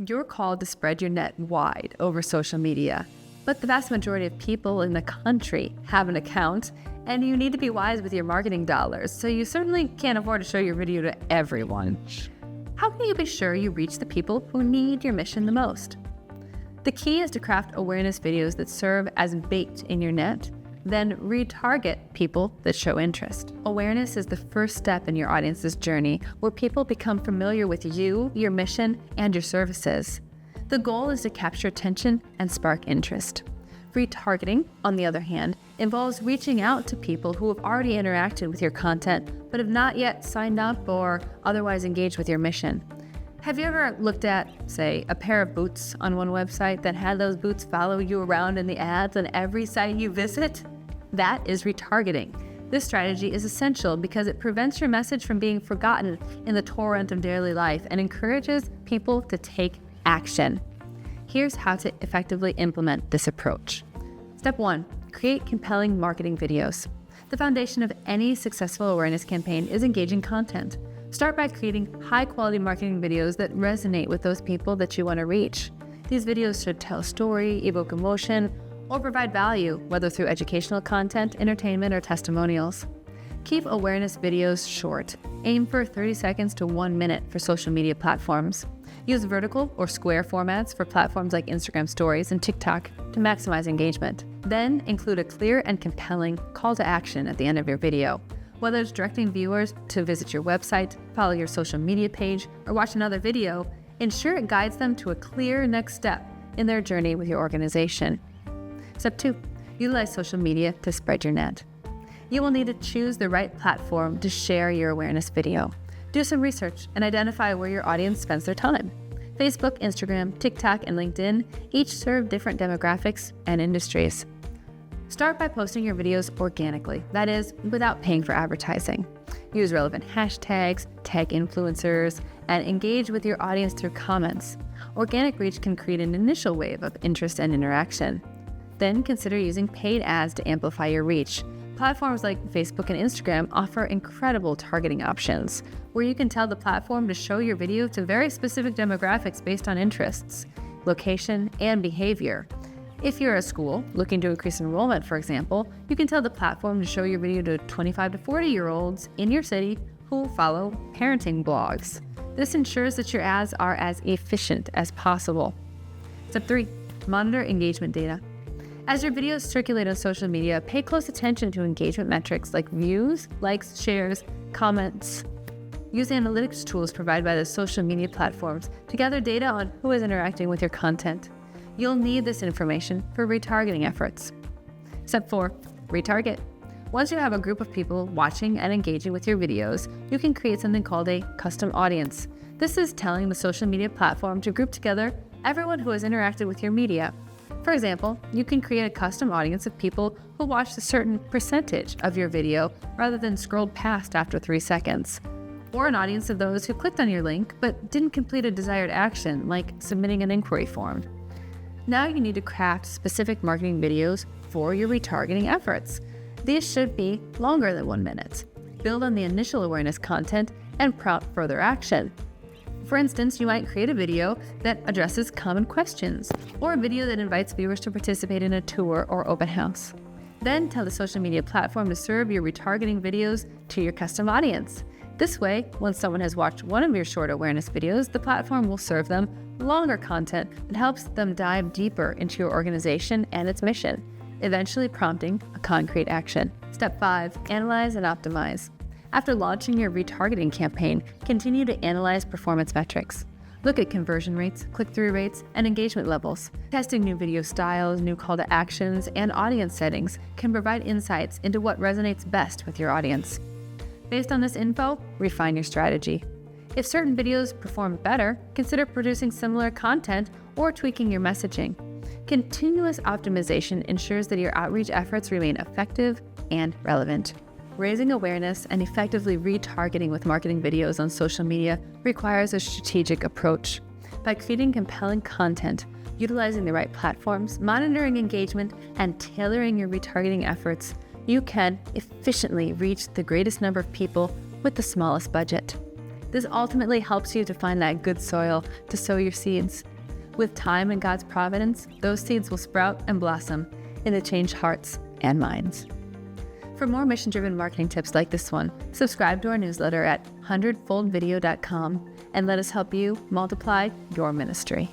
You're called to spread your net wide over social media, but the vast majority of people in the country have an account, and you need to be wise with your marketing dollars, so you certainly can't afford to show your video to everyone. How can you be sure you reach the people who need your mission the most? The key is to craft awareness videos that serve as bait in your net, then retarget people that show interest. Awareness is the first step in your audience's journey, where people become familiar with you, your mission, and your services. The goal is to capture attention and spark interest. Retargeting, on the other hand, involves reaching out to people who have already interacted with your content but have not yet signed up or otherwise engaged with your mission. Have you ever looked at, say, a pair of boots on one website that had those boots follow you around in the ads on every site you visit? That is retargeting. This strategy is essential because it prevents your message from being forgotten in the torrent of daily life and encourages people to take action. Here's how to effectively implement this approach. Step 1, create compelling marketing videos. The foundation of any successful awareness campaign is engaging content. Start by creating high-quality marketing videos that resonate with those people that you want to reach. These videos should tell a story, evoke emotion, or provide value, whether through educational content, entertainment, or testimonials. Keep awareness videos short. Aim for 30 seconds to 1 minute for social media platforms. Use vertical or square formats for platforms like Instagram Stories and TikTok to maximize engagement. Then include a clear and compelling call to action at the end of your video. Whether it's directing viewers to visit your website, follow your social media page, or watch another video, ensure it guides them to a clear next step in their journey with your organization. Step 2, utilize social media to spread your net. You will need to choose the right platform to share your awareness video. Do some research and identify where your audience spends their time. Facebook, Instagram, TikTok, and LinkedIn each serve different demographics and industries. Start by posting your videos organically, that is, without paying for advertising. Use relevant hashtags, tag influencers, and engage with your audience through comments. Organic reach can create an initial wave of interest and interaction. Then consider using paid ads to amplify your reach. Platforms like Facebook and Instagram offer incredible targeting options, where you can tell the platform to show your video to very specific demographics based on interests, location, and behavior. If you're a school looking to increase enrollment, for example, you can tell the platform to show your video to 25 to 40-year-olds in your city who follow parenting blogs. This ensures that your ads are as efficient as possible. Step 3, monitor engagement data. As your videos circulate on social media, pay close attention to engagement metrics like views, likes, shares, comments. Use analytics tools provided by the social media platforms to gather data on who is interacting with your content. You'll need this information for retargeting efforts. Step 4, retarget. Once you have a group of people watching and engaging with your videos, you can create something called a custom audience. This is telling the social media platform to group together everyone who has interacted with your media. For example, you can create a custom audience of people who watched a certain percentage of your video rather than scrolled past after 3 seconds. Or an audience of those who clicked on your link but didn't complete a desired action, like submitting an inquiry form. Now you need to craft specific marketing videos for your retargeting efforts. These should be longer than 1 minute. Build on the initial awareness content and prompt further action. For instance, you might create a video that addresses common questions, or a video that invites viewers to participate in a tour or open house. Then tell the social media platform to serve your retargeting videos to your custom audience. This way, once someone has watched one of your short awareness videos, the platform will serve them longer content that helps them dive deeper into your organization and its mission, eventually prompting a concrete action. Step 5, analyze and optimize. After launching your retargeting campaign, continue to analyze performance metrics. Look at conversion rates, click-through rates, and engagement levels. Testing new video styles, new call to actions, and audience settings can provide insights into what resonates best with your audience. Based on this info, refine your strategy. If certain videos perform better, consider producing similar content or tweaking your messaging. Continuous optimization ensures that your outreach efforts remain effective and relevant. Raising awareness and effectively retargeting with marketing videos on social media requires a strategic approach. By creating compelling content, utilizing the right platforms, monitoring engagement, and tailoring your retargeting efforts, you can efficiently reach the greatest number of people with the smallest budget. This ultimately helps you to find that good soil to sow your seeds. With time and God's providence, those seeds will sprout and blossom into changed hearts and minds. For more mission-driven marketing tips like this one, subscribe to our newsletter at hundredfoldvideo.com and let us help you multiply your ministry.